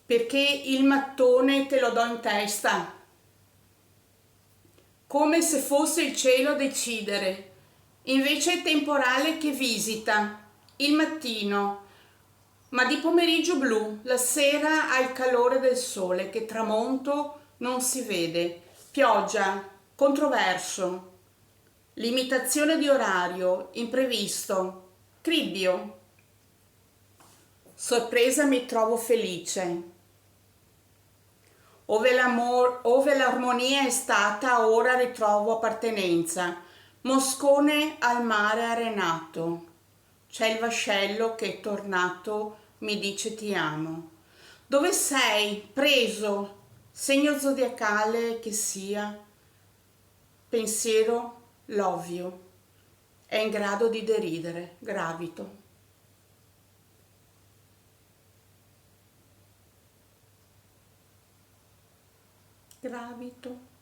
perché il mattone te lo do in testa, come se fosse il cielo a decidere, invece è temporale che visita, il mattino, ma di pomeriggio blu, la sera ha il calore del sole, che tramonto non si vede, pioggia, controverso, limitazione di orario, imprevisto, cribbio. Sorpresa mi trovo felice. Ove l'armonia è stata, ora ritrovo appartenenza. Moscone al mare arenato. C'è il vascello che tornato mi dice ti amo. Dove sei? Preso. Segno zodiacale che sia. Pensiero, l'ovvio. È in grado di deridere. Gravito. Gravito.